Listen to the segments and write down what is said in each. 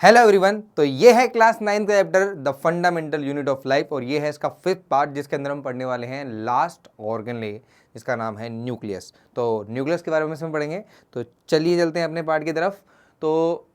Hello everyone. तो ये है क्लास 9 का chapter the fundamental unit of life और ये है इसका 5th पार्ट जिसके अंदर हम पढ़ने वाले हैं लास्ट ऑर्गेनले जिसका नाम है न्यूक्लियस। तो न्यूक्लियस के बारे में इसमें पढ़ेंगे। तो चलिए चलते हैं अपने पार्ट की तरफ। तो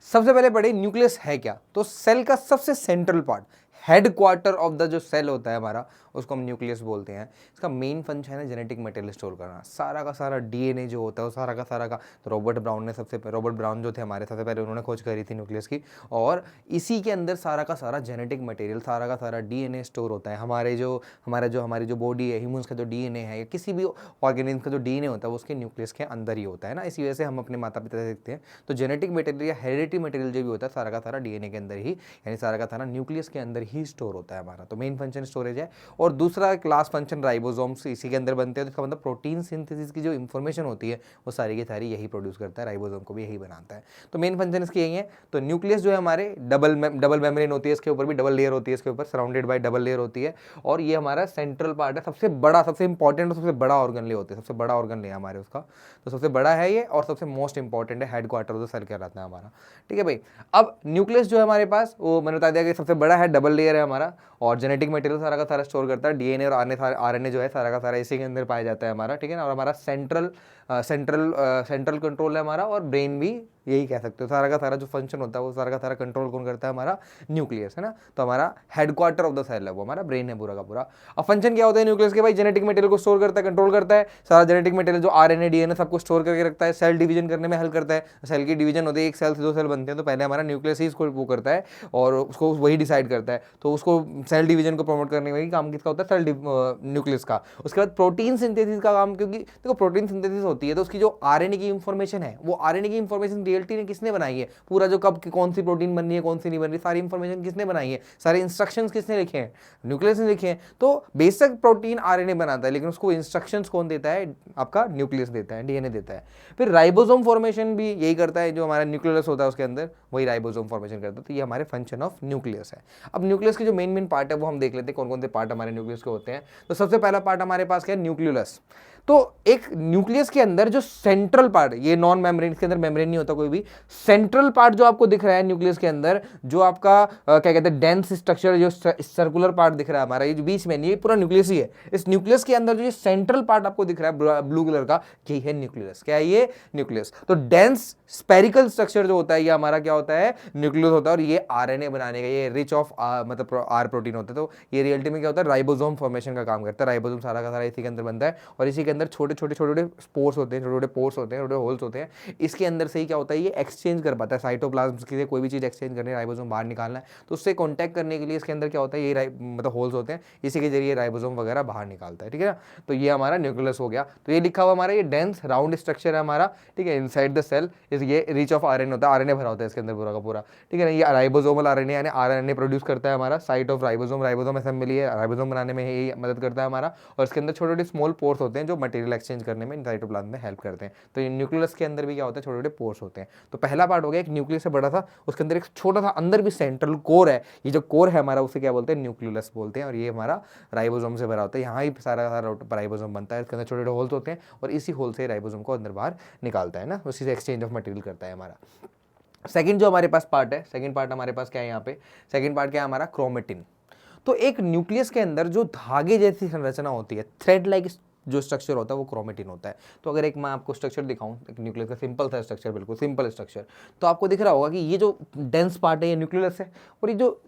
सबसे पहले पढ़े न्यूक्लियस है क्या। तो सेल का सबसे central part, head quarter of the जो सेल होता है हमारा, उसको हम न्यूक्लियस बोलते हैं। इसका मेन फंक्शन है जेनेटिक मटेरियल स्टोर करना। सारा का सारा डीएनए जो होता है वो सारा का तो रॉबर्ट ब्राउन जो थे हमारे, सबसे पहले उन्होंने खोज करी थी न्यूक्लियस की। और इसी के अंदर सारा का सारा जेनेटिक मटेरियल, सारा का सारा डीएनए स्टोर होता है। हमारी जो बॉडी है, ह्यूमंस का जो डीएनए है या किसी भी ऑर्गेनिज्म का जो डीएनए होता है वो उसके न्यूक्लियस के अंदर ही होता है ना। इसी वजह से हम अपने माता पिता से देखते हैं। तो जेनेटिक मटेरियल या हेरिडिटी मटेरियल जो भी होता है सारा का सारा डीएनए के अंदर ही, यानी सारा का सारा न्यूक्लियस के अंदर ही स्टोर होता है हमारा। तो मेन फंक्शन स्टोरेज है। और दूसरा क्लास फंक्शन राइबोसोम्स इसी के अंदर बनते हैं। तो इसका मतलब प्रोटीन सिंथेसिस की जो इंफॉर्मेशन होती है वो सारी की सारी यही प्रोड्यूस करता है, राइबोसोम को भी यही बनाता है। तो मेन फंक्शन इसकी यही है। तो न्यूक्लियस जो है हमारे डबल मेम्ब्रेन होती है, इसके ऊपर भी डबल लेयर होती है, इसके ऊपर सराउंडेड बाय डबल लेयर होती है। और ये हमारा सेंट्रल पार्ट है, सबसे बड़ा, सबसे इंपॉर्टेंट और सबसे बड़ा ऑर्गन होते हैं। सबसे बड़ा ऑर्गन है हमारे उसका, तो सबसे बड़ा है ये और सबसे मोस्ट इंपॉर्टेंट है, head quarter of the cell कहलाता है हमारा। ठीक है भाई। अब न्यूक्लियस जो है हमारे पास, वो मैंने बता दिया कि सबसे बड़ा है, डबल लेयर है हमारा और जेनेटिक मटेरियल सारा का सारा स्टोर करता है। डीएनए और आरएनए जो है सारा का सारा इसी के अंदर पाया जाता है हमारा। ठीक है ना। और हमारा सेंट्रल कंट्रोल है हमारा, और ब्रेन भी यही कह सकते हो। सारा का सारा जो फंक्शन होता है वो सारा का सारा कंट्रोल कौन करता है, हमारा न्यूक्लियस है ना। तो हमारा हेडक्वार्टर ऑफ द सेल है वो हमारा ब्रेन है पूरा का पूरा। अब फंक्शन क्या होता है न्यूक्लियस के भाई, जेनेटिक मटेरियल को स्टोर करता है, कंट्रोल करता है। सारा जेनेटिक मटेरियल जो आरएनए डीएनए सबको स्टोर करके रखता है। सेल डिवीजन करने में हेल्प करता है। सेल की डिवीजन होती है, एक सेल से दो सेल बनते हैं, तो पहले हमारा न्यूक्लियस ही इसको वो करता है और उसको वही डिसाइड करता है। तो उसको सेल डिवीजन को प्रमोट करने में काम किसका होता है, न्यूक्लियस का। उसके बाद प्रोटीन सिंथेसिस का काम, क्योंकि देखो प्रोटीन सिंथेसिस होती है तो उसकी जो आरएनए की इंफॉर्मेशन है, वो आरएनए की इंफॉर्मेशन रियलिटी ने किसने बनाई है, पूरा जो कब कौन सी प्रोटीन बन रही है कौन सी नहीं बन रही, सारी इंफॉर्मेशन किसने बनाई है, सारे इंस्ट्रक्शंस किसने लिखे हैं, न्यूक्लियस ने लिखे हैं। तो बेसिक प्रोटीन आरएनए बनाता है, लेकिन उसको इंस्ट्रक्शंस कौन देता है, आपका न्यूक्लियस देता है, डीएनए देता है। फिर राइबोसोम फॉर्मेशन भी यही करता है, जो हमारा न्यूक्लियस होता है उसके अंदर वही राइबोसोम फॉर्मेशन करता है। तो ये हमारे फंक्शन ऑफ न्यूक्लियस है। अब न्यूक्लियस के जो मेन पार्ट है वो हम देख लेते हैं कौन कौन से पार्ट हमारे न्यूक्लियस के होते हैं। तो सबसे पहला पार्ट हमारे पास क्या है, न्यूक्लियस। तो एक न्यूक्लियस के अंदर जो सेंट्रल पार्ट, ये नॉन मेम्ब्रेन, इसके अंदर मेम्ब्रेन नहीं होता कोई भी, सेंट्रल पार्ट जो आपको दिख रहा है न्यूक्लियस के अंदर, जो आपका क्या कहते हैं डेंस स्ट्रक्चर, जो सर्कुलर पार्ट दिख रहा है हमारा, ये जो बीच में, ये पूरा न्यूक्लियस ही है। इस न्यूक्लियस के अंदर जो ये सेंट्रल पार्ट आपको दिख रहा है ब्लू कलर का, यही है न्यूक्लियस। क्या है ये, न्यूक्लियस। तो डेंस स्पेरिकल स्ट्रक्चर जो होता है ये हमारा क्या होता है, न्यूक्लियस होता है। और ये आरएनए बनाने का, ये रिच ऑफ मतलब आर प्रोटीन होता है। तो ये रियलिटी में क्या होता है, राइबोसोम फॉर्मेशन का काम करता है। राइबोसोम सारा का सारा इसी के अंदर बनता है और इसी के अंदर छोटे छोटे स्पोर्स होते हैं, छोटे छोटे पोर्स होते हैं, छोटे होल्स होते हैं। इसके अंदर से ही क्या होता है, ये एक्सचेंज कर पाता है साइटोप्लाज्म से, कोई भी चीज एक्सचेंज करनी है, राइबोसोम बाहर निकालना है, तो उससे कॉन्टैक्ट करने के लिए इसके अंदर क्या होता है, ये मतलब होल्स होते हैं, इसी के जरिए राइबोसोम वगैरह बाहर निकालता है। ठीक है ना। तो ये हमारा न्यूक्लियस हो गया। तो ये लिखा हुआ हमारा, ये डेंस राउंड स्ट्रक्चर है हमारा। ठीक है। इनसाइड द सेल ये रिच ऑफ आरएनए होता है, आरएनए भरा होता है इसके अंदर पूरा का पूरा। ठीक है ना। ये राइबोसोमल आरएनए यानी आरएनए प्रोड्यूस करता है हमारा, site of ribosome, ribosome assembly है, राइबोसोम बनाने में ये मदद करता है हमारा। और इसके अंदर छोटे छोटे स्मॉल पोर्स होते हैं जो मटेरियल एक्सचेंज करने में साइटोप्लाज्म में हेल्प करते हैं। तो न्यूक्लियस के अंदर भी क्या होता है, छोटे छोटे पोर्स होते हैं। तो पहला पार्ट हो गया एक न्यूक्लियस से बड़ा सा, उसके अंदर एक छोटा सा अंदर भी सेंट्रल कोर है। ये जो कोर है हमारा उसे क्या बोलते हैं, न्यूक्लियस बोलते हैं। और ये हमारा राइबोसोम से भरा होता है, यहाँ ही सारा राइबोसोम बनता है। इसके अंदर छोटे छोटे होल्स होते हैं और इसी होल से राइबोसोम को अंदर बाहर निकालता है ना, उसी से एक्सचेंज ऑफ मटेरियल करता है हमारा। सेकंड जो हमारे पास पार्ट है, सेकंड पार्ट हमारे पास क्या है यहाँ पे, सेकंड पार्ट क्या है हमारा, क्रोमेटिन। तो एक न्यूक्लियस के अंदर जो धागे जैसी संरचना होती है, थ्रेड लाइक जो स्ट्रक्चर होता है वो क्रोमेटिन होता है। तो अगर एक मैं आपको स्ट्रक्चर दिखाऊं, एक न्यूक्लियस का सिंपल सा स्ट्रक्चर, बिल्कुल सिंपल स्ट्रक्चर, तो आपको दिख रहा होगा कि ये जो डेंस पार्ट है ये न्यूक्लियस है, और ये जो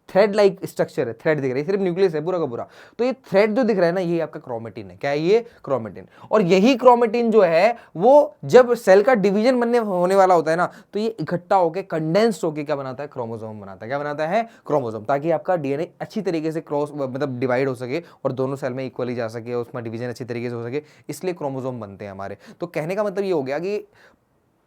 थ्रेड लाइक स्ट्रक्चर है, थ्रेड दिख रहा है, सिर्फ न्यूक्लियस है पूरा का पूरा। तो ये थ्रेड जो दिख रहा है ना, ये आपका क्रोमेटिन है। क्या है ये, क्रोमेटिन। और यही क्रोमेटिन जो है वो जब सेल का डिवीजन होने वाला होता है ना, तो ये इकट्ठा होकर कंडेंस्ड होकर क्या बनाता है, क्रोमोसोम बनाता है। क्या बनाता है, क्रोमोसोम, ताकि आपका डीएनए अच्छी तरीके से क्रॉस मतलब डिवाइड हो सके और दोनों सेल में इक्वली जा सके, उसमें डिवीजन अच्छी तरीके से हो सके, इसलिए क्रोमोसोम बनते हैं हमारे। तो कहने का मतलब ये हो गया कि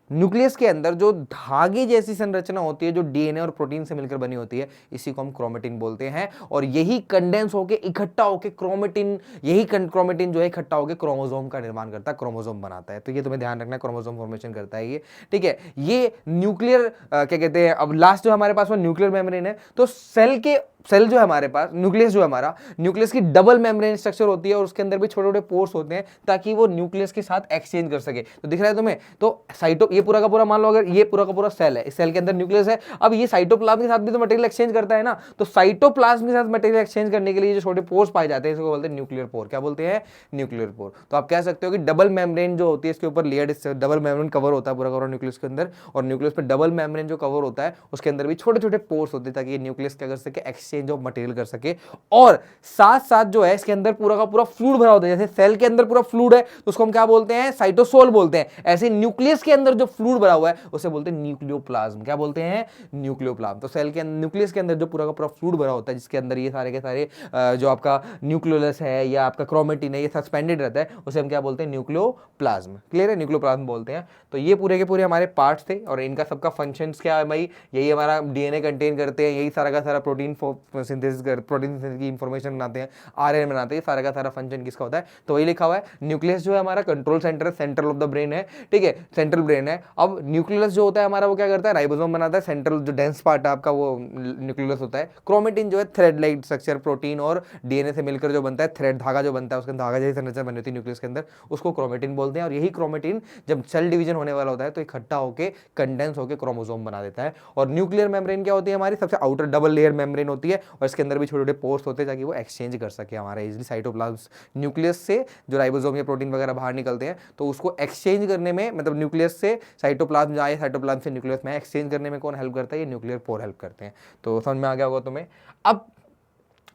न्यूक्लियस के अंदर जो धागे जैसी संरचना होती है, जो डीएनए और प्रोटीन से मिलकर बनी होती है, इसी को हम क्रोमेटिन बोलते हैं। और यही कंडेंस होके इकट्ठा होके क्रोमेटिन, यही क्रोमेटिन जो है इकट्ठा होके क्रोमोसोम का निर्माण करता है, क्रोमोसोम बनाता है। तो ये तुम्हें ध्यान रखना, क्रोमोसोम फॉर्मेशन करता है ये। ठीक है। ये न्यूक्लियर क्या कहते हैं, अब लास्ट जो हमारे पास वो न्यूक्लियर मेम्ब्रेन है। तो सेल के सेल जो है हमारे पास, न्यूक्लियस जो है हमारा, न्यूक्लियस की डबल मेम्ब्रेन स्ट्रक्चर होती है और उसके अंदर भी छोटे छोटे पोर्स होते हैं ताकि वो न्यूक्लियस के साथ एक्सचेंज कर सके। तो दिख रहा है तुम्हें, तो ये पूरा का पूरा मान लो अगर ये पूरा का पूरा सेल है, इस सेल के अंदर न्यूक्लियस है, अब ये साइटोप्लाज्म के साथ भी तो मटेरियल एक्सचेंज करता है ना, तो साइटोप्लाज्म के साथ मटेरियल एक्सचेंज करने के लिए जो छोटे पोर्स पाए जाते हैं इसको बोलते हैं न्यूक्लियर पोर। क्या बोलते हैं? Nuclear pore. तो आप कह सकते हो कि डबल मेम्ब्रेन जो होती है इसके ऊपर लेयर्ड, डबल मेम्ब्रेन कवर होता है पूरा पूरा न्यूक्लियस के अंदर, और न्यूक्लियस पे डबल मेम्ब्रेन जो कवर होता है उसके अंदर भी छोटे छोटे पोर्स होते हैं ताकि ये न्यूक्लियस क्या कर सके, एक्सचेंज ऑफ मटेरियल कर सके। और साथ साथ जो है इसके अंदर पूरा का पूरा फ्लूइड भरा होता है, जैसे सेल के अंदर पूरा फ्लूइड है तो उसको हम क्या बोलते हैं? साइटोसोल बोलते हैं। ऐसे न्यूक्लियस के अंदर जो फ्लूइड भरा हुआ है उसे बोलते हैं न्यूक्लियोप्लाज्म। क्या बोलते हैं? न्यूक्लियोप्लाज्म। तो सेल के न्यूक्लियस के अंदर जो पूरा का पूरा फ्लूइड भरा होता है जिसके अंदर ये सारे के सारे जो आपका न्यूक्लियोलस है या आपका क्रोमेटिन है ये सस्पेंडेड रहता है, उसे हम क्या बोलते हैं? न्यूक्लियोप्लाज्म। क्लियर है? न्यूक्लियोप्लाज्म बोलते हैं। तो ये पूरे के पूरे हमारे पार्ट्स थे और इनका सबका फंक्शंस क्या है भाई? यही हमारा डीएनए कंटेन करते हैं, यही सारा का सारा प्रोटीन सिंथेसिस प्रोटीन की इंफॉर्मेशन बनाते हैं, आरएनए बनाते हैं, सारा का सारा फंक्शन किसका होता है? तो वही लिखा हुआ है। न्यूक्लियस जो है हमारा control centre, central of the brain है, ठीक है, सेंट्रल ब्रेन है। अब न्यूक्लियस जो होता है हमारा वो क्या करता है? राइबोसोम बनाता है, सेंट्रल जो डेंस पार्ट है आपका वो न्यूक्लियस होता है। क्रोमेटिन जो है थ्रेड लाइक स्ट्रक्चर, प्रोटीन और डीएनए से मिलकर जो बनता है, थ्रेड धागा जो बनता है उसके धागा जैसी संरचना बनी होती है न्यूक्लियस के अंदर, उसको क्रोमेटिन बोलते हैं। और यही क्रोमेटिन जब सेल डिवीजन होने वाला होता है तो इकट्ठा होकर कंडेंस होकर क्रोमोसोम बना देता है। और न्यूक्लियर मेम्ब्रेन क्या होती है? हमारी सबसे आउटर डबल लेयर मेम्ब्रेन होती है और इसके अंदर भी छोटे छोटे पोर्स होते हैं ताकि वो एक्सचेंज कर सके हमारा इजीली साइटोप्लाज्म। न्यूक्लियस से जो राइबोसोम या प्रोटीन वगैरह बाहर निकलते हैं तो उसको एक्सचेंज करने में, मतलब न्यूक्लियस से साइटोप्लाज्म जाए, साइटोप्लाज्म से न्यूक्लियस में एक्सचेंज करने में कौन हेल्प करता है? ये न्यूक्लियर पोर हेल्प करते हैं। तो समझ में आ गया होगा तुम्हें। अब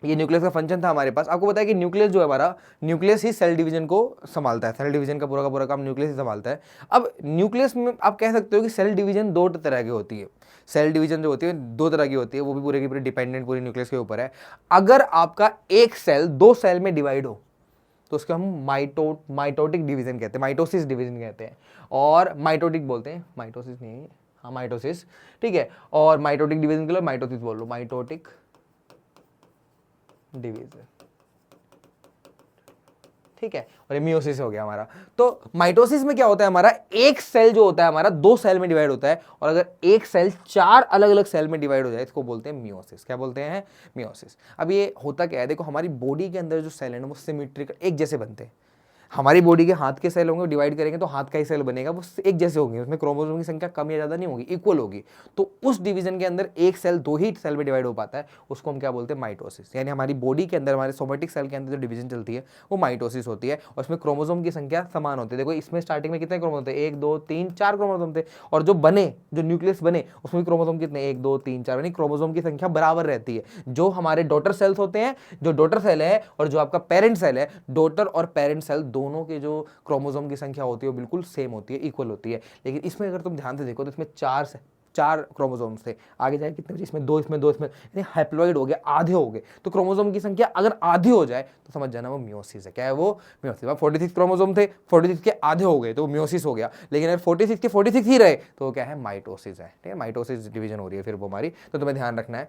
ये न्यूक्लियस का फंक्शन था हमारे पास। आपको पता है कि न्यूक्लियस जो है हमारा, न्यूक्लियस ही सेल डिवीजन को संभालता है, सेल डिवीजन का पूरा काम न्यूक्लियस ही संभालता है। अब न्यूक्लियस में आप कह सकते हो कि सेल डिवीजन दो तरह की होती है। सेल डिवीजन जो होती है दो तरह की होती है, वो भी पूरे की पूरी डिपेंडेंट पूरी न्यूक्लियस के ऊपर है। अगर आपका एक सेल दो सेल में डिवाइड हो तो उसको हम माइटोटिक डिवीजन कहते हैं, माइटोसिस डिवीजन कहते हैं, और माइटोटिक बोलते हैं, माइटोसिस नहीं, हाँ माइटोसिस, ठीक है। और माइटोटिक डिवीजन के लिए माइटोसिस बोल लो, माइटोटिक डिवीजन, ठीक है। और मियोसिस हो गया हमारा। तो माइटोसिस में क्या होता है? हमारा एक सेल जो होता है हमारा दो सेल में डिवाइड होता है, और अगर एक सेल चार अलग अलग सेल में डिवाइड हो जाए इसको बोलते हैं मियोसिस। क्या बोलते हैं? मियोसिस। अब ये होता क्या है? देखो हमारी बॉडी के अंदर जो सेल है ना वो सिमेट्रिकल एक जैसे बनते हैं। हमारी बॉडी के हाथ के सेल होंगे, डिवाइड करेंगे तो हाथ का ही सेल बनेगा, वो एक जैसे होंगे, उसमें क्रोमोसोम की संख्या कम या ज्यादा नहीं होगी, इक्वल होगी। तो उस डिवीजन के अंदर एक सेल दो ही सेल में डिवाइड हो पाता है, उसको हम क्या बोलते हैं? माइटोसिस। यानी हमारी बॉडी के अंदर, हमारे सोमेटिक सेल के अंदर जो डिवीजन चलती है वो माइटोसिस होती है, और उसमें क्रोमोसोम की संख्या समान होती है। देखो इसमें स्टार्टिंग में कितने क्रोमोसोम थे? 1 2 3 4 क्रोमोसोम थे, और जो बने, जो न्यूक्लियस बने उसमें भी क्रोमोसोम कितने? 1 2 3 4, यानी क्रोमोसोम की संख्या बराबर रहती है। जो हमारे डॉटर सेल्स होते हैं, जो डॉटर सेल है और जो आपका पेरेंट सेल है, डॉटर और पेरेंट सेल दोनों के जो क्रोमोसोम की संख्या होती है वो बिल्कुल सेम होती है, इक्वल होती है। लेकिन इसमें अगर तुम ध्यान से देखो तो इसमें चार क्रोमोसोम्स थे, आगे जाए कितने बचे? इसमें दो, इसमें दो, इसमें, यानी हैप्लॉइड हो गए, आधे हो गए। तो क्रोमोसोम की संख्या अगर आधी हो जाए तो समझ जाना वो मियोसिस है। क्या है वो? मियोसिस। 46 क्रोमोसोम थे, 46 के आधे हो गए तो मियोसिस हो गया। लेकिन अगर 46 के 46 ही रहे तो क्या है? माइटोसिस है, ठीक है। माइटोसिस डिवीजन हो रही है फिर वो हमारी, तो तुम्हें ध्यान रखना है।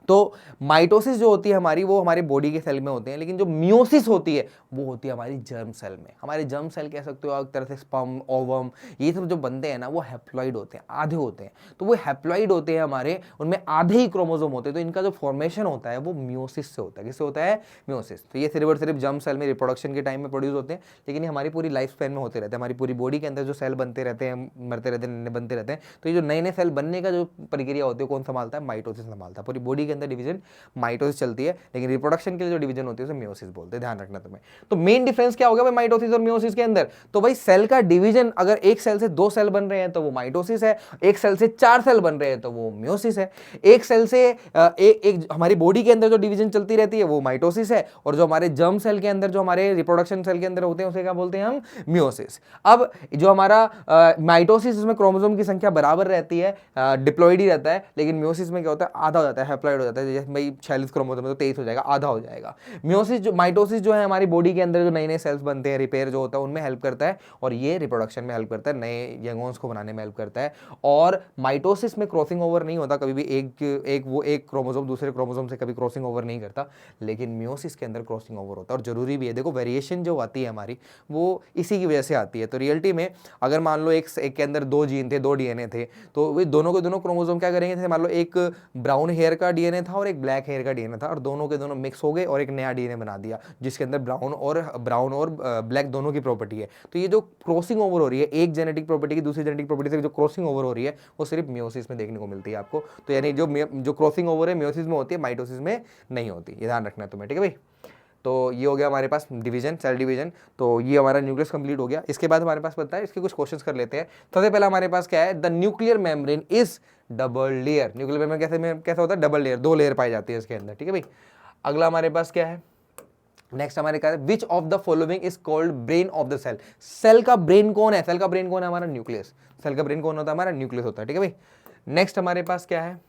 तो माइटोसिस जो होती है हमारी वो हमारे बॉडी के सेल में होते हैं, लेकिन जो मियोसिस होती है वो होती है हमारी जर्म सेल में। हमारे जर्म सेल कह सकते हो एक तरह से स्पर्म, ओवम, ये सब जो बनते हैं ना वो हैप्लॉइड होते हैं, आधे होते हैं। तो वो हैप्लॉइड होते हैं हमारे, उनमें आधे ही क्रोमोसोम होते हैं। तो इनका जो फॉर्मेशन होता है वो मियोसिस से होता है। किससे होता है? मियोसिस। तो ये सिर्फ और सिर्फ जर्म सेल में रिप्रोडक्शन के टाइम में प्रोड्यूस होते हैं, लेकिन ये हमारी पूरी लाइफ स्पैन में होते रहते हैं। हमारी पूरी बॉडी के अंदर जो सेल बनते रहते हैं, मरते रहते हैं, बनते रहते हैं। तो ये जो नए नए सेल बनने का जो प्रक्रिया होती है कौन संभालता है? माइटोसिस संभालता है। पूरी बॉडी के अंदर डिवीजन माइटोसिस चलती है, लेकिन रिप्रोडक्शन के लिए जो डिवीजन होती है उसे मियोसिस बोलते हैं। ध्यान रखना तुम्हें। तो मेन डिफरेंस क्या होगा भाई माइटोसिस और मियोसिस के अंदर? तो भाई सेल का डिवीजन, अगर एक सेल से दो सेल बन रहे हैं तो वो माइटोसिस है, एक सेल से चार सेल बन रहे हैं तो वो मियोसिस है। एक सेल से एक हमारी बॉडी के अंदर जो डिवीजन चलती रहती है वो माइटोसिस है, और जो हमारे जर्म सेल के अंदर, जो हमारे रिप्रोडक्शन सेल के अंदर होते हैं उसे क्या बोलते हैं हम? मियोसिस। अब जो हमारा माइटोसिस, उसमें क्रोमोसोम की संख्या बराबर रहती है, डिप्लॉइड ही रहता है, लेकिन मियोसिस में क्या होता है? आधा हो जाता है, हैप्लॉइड हो जाता है। जैसे भाई 46 क्रोमोसोम में तो 23 हो जाएगा, आधा हो जाएगा। मियोसिस जो, माइटोसिस जो है हमारी बॉडी के अंदर जो नए नए सेल्स बनते हैं, रिपेयर जो होता है उनमें हेल्प करता है, और ये रिप्रोडक्शन में हेल्प करता है, नए यंगोन्स को बनाने में हेल्प करता है। और माइटोसिस में क्रॉसिंग ओवर नहीं होता कभी भी, एक क्रोमोसोम दूसरे क्रोमोसोम से कभी क्रॉसिंग ओवर नहीं करता, लेकिन मियोसिस के अंदर क्रॉसिंग ओवर होता है, और जरूरी भी है। देखो वेरिएशन जो आती है हमारी वो इसी की वजह से आती है। तो रियलिटी में अगर मान लो एक के अंदर दो जीन थे, दो डीएनए थे, तो वे दोनों के दोनों क्रोमोसोम क्या करेंगे? मान लो एक ब्राउन हेयर का डीएनए डीएनए था और एक ब्लैक हेयर का डीएनए था, और दोनों के दोनों मिक्स हो गए और एक नया डीएनए बना दिया, जिसके अंदर ब्राउन और ब्लैक दोनों की प्रॉपर्टी है। तो ये जो क्रॉसिंग ओवर हो रही है एक जेनेटिक प्रॉपर्टी की दूसरी जेनेटिक प्रॉपर्टी से, जो क्रॉसिंग ओवर हो रही है वो सिर्फ मियोसिस में देखने को मिलती है आपको। तो यानी जो क्रॉसिंग ओवर है मियोसिस में होती है, माइटोसिस में नहीं होती, ये ध्यान रखना है तुम्हें, ठीक है भाई। तो ये हो गया हमारे पास डिवीजन, सेल डिवीजन। तो ये हमारा न्यूक्लियस कंप्लीट हो गया। इसके बाद हमारे पास पता है इसके कुछ क्वेश्चंस कर लेते हैं। सबसे पहला हमारे पास क्या है, the nuclear membrane is double layer. Nuclear membrane कैसे होता है, डबल लेयर, 2 लेयर पाई जाती है इसके अंदर, ठीक है भाई। अगला हमारे पास क्या है, नेक्स्ट हमारे क्या है, which of the following is called brain of the cell. Cell का ब्रेन कौन है, सेल का ब्रेन कौन है, हमारा न्यूक्लियस। सेल का ब्रेन कौन होता है, हमारा न्यूक्लियस होता है, ठीक है भाई। नेक्स्ट हमारे पास क्या है,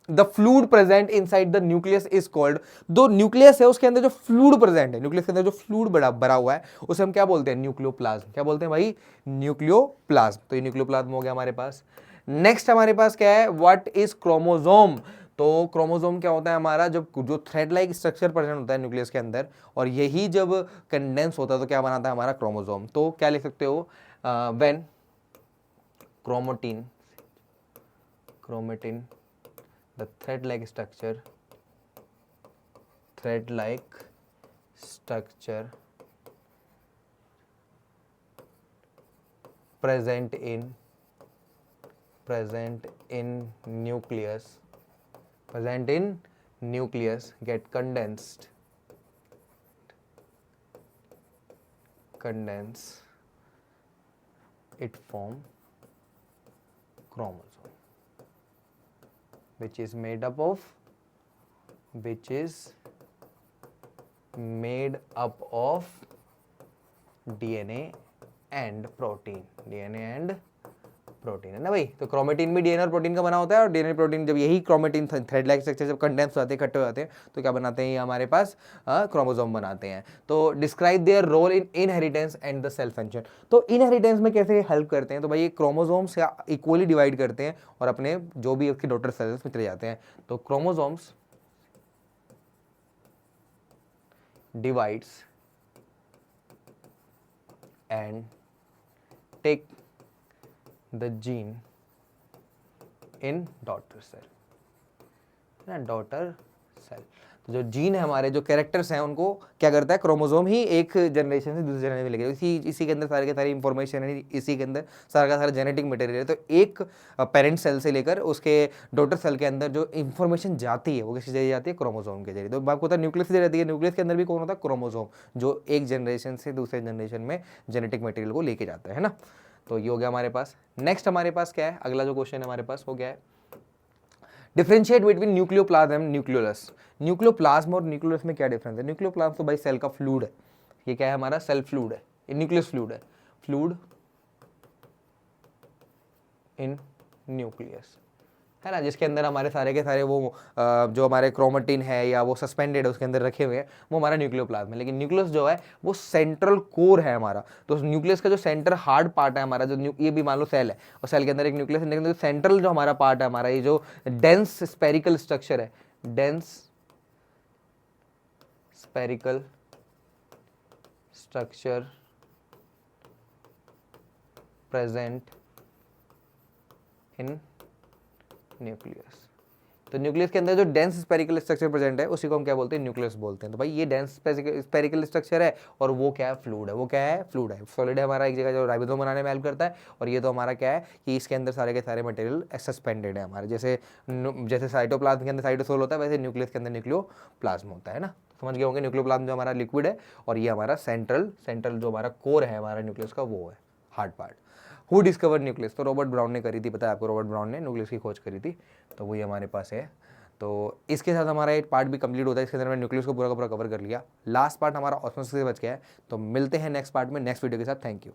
the fluid present inside the nucleus is called. दो न्यूक्लियस है उसके अंदर जो फ्लूइड प्रेजेंट है, न्यूक्लियस के अंदर जो फ्लूइड भरा हुआ है उसे हम क्या बोलते हैं, न्यूक्लियोप्लाज्म। क्या बोलते हैं भाई, न्यूक्लियोप्लाज्म। तो ये न्यूक्लियोप्लाज्म हो गया हमारे पास। नेक्स्ट हमारे पास क्या है, व्हाट इज क्रोमोसोम। तो क्रोमोसोम क्या होता है हमारा, जो थ्रेड लाइक स्ट्रक्चर प्रेजेंट होता है न्यूक्लियस के अंदर, और यही जब कंडेंस होता है तो क्या बनाता है हमारा क्रोमोसोम। तो क्या लिख सकते हो, when chromatin the thread-like structure present in nucleus get condense it form chromosome, which is made up of DNA and protein, है ना भाई। तो क्रोमेटिन भी डीएनए और प्रोटीन का बना होता है, और डीएनए प्रोटीन जब यही क्रोमेटिन थ्रेड लाइक स्ट्रक्चर जब कंडेंस हो जाते हैं, इकट्ठे हो जाते हैं, तो क्या बनाते हैं ये हमारे पास क्रोमोसोम बनाते हैं। तो describe their role in inheritance and the cell function. तो इनहेरिटेंस में कैसे हेल्प करते हैं, तो भाई ये क्रोमोसोम्स इक्वली डिवाइड करते हैं और अपने जो भी उसकी डॉटर सेल्स में चले जाते हैं। तो chromosomes divides and take the gene in daughter cell, ना डॉटर सेल। तो जो जीन है हमारे, जो कैरेक्टर्स हैं, उनको क्या करता है क्रोमोसोम ही एक जनरेशन से दूसरे जनरेशन में लेके, इसी के अंदर सारे के सारी इंफॉर्मेशन है, इसी के अंदर सारा का सारा जेनेटिक मटेरियल है। तो एक पेरेंट सेल से लेकर उसके डॉटर सेल के अंदर जो इंफॉर्मेशन जाती है वो किसी जरिए जाती है, क्रोमोसोम के जरिए। तो आपको पता है न्यूक्लियस से रहती है, न्यूक्लियस के अंदर भी कौन होता है, क्रोमोसोम, जो एक जनरेशन से दूसरे जनरेशन में जेनेटिक मटेरियल को लेके जाता है ना। तो ये हो गया हमारे पास। नेक्स्ट हमारे पास क्या है, अगला जो क्वेश्चन है हमारे पास हो गया है, differentiate between nucleoplasm and nucleolus. Nucleoplasm और न्यूक्लियोलस में क्या डिफरेंस है। न्यूक्लियोप्लाज्म तो भाई सेल का फ्लूइड है, ये क्या है हमारा सेल फ्लूइड है, ये न्यूक्लियस फ्लूइड है, फ्लूइड इन न्यूक्लियस, है ना, जिसके अंदर हमारे सारे के सारे वो जो हमारे क्रोमेटिन है या वो सस्पेंडेड है उसके अंदर रखे हुए हैं, वो हमारा न्यूक्लियोप्लाज्म है। लेकिन न्यूक्लियस जो है वो सेंट्रल कोर है हमारा। तो न्यूक्लियस का जो सेंटर हार्ड पार्ट है हमारा, जो ये भी मान लो सेल है और सेल के अंदर एक न्यूक्लियस है, लेकिन सेंट्रल जो हमारा पार्ट है हमारा, ये जो डेंस स्पेरिकल स्ट्रक्चर है, dense spherical structure present in nucleus. तो न्यूक्लियस के अंदर जो डेंस स्पेरिकल स्ट्रक्चर प्रेजेंट है उसी को हम क्या बोलते हैं, न्यूक्लियस बोलते हैं। तो भाई ये डेंस स्पेरिकल स्ट्रक्चर है और वो क्या है, फ्लूइड है। वो क्या है, फ्लूइड है, सॉलिड है हमारा, एक जगह जो राइबोसोम बनाने में हेल्प करता है। और ये तो हमारा क्या है कि इसके अंदर सारे के सारे मटेरियल सस्पेंडेड है हमारे, जैसे साइटोप्लाज्म के अंदर साइटोसोल होता है, वैसे न्यूक्लियस के अंदर न्यूक्लियोप्लाज्म होता है ना। समझ गए होंगे, न्यूक्लियोप्लाज्म जो हमारा लिक्विड है और ये हमारा सेंट्रल जो हमारा कोर है हमारा न्यूक्लियस का, वो है hard part. Who discover nucleus, तो रॉबर्ट ब्राउन ने करी थी, पता है आपको, रॉबर्ट ब्राउन ने न्यूक्लियस की खोज करी थी। तो वही हमारे पास है। तो इसके साथ हमारा एक पार्ट भी कंप्लीट होता है, इसके अंदर मैंने न्यूक्लियस को पूरा का पूरा कवर कर लिया। लास्ट पार्ट हमारा ऑस्मोसिस से बच गया है। तो मिलते हैं नेक्स्ट पार्ट में, नेक्स्ट वीडियो के साथ। Thank you.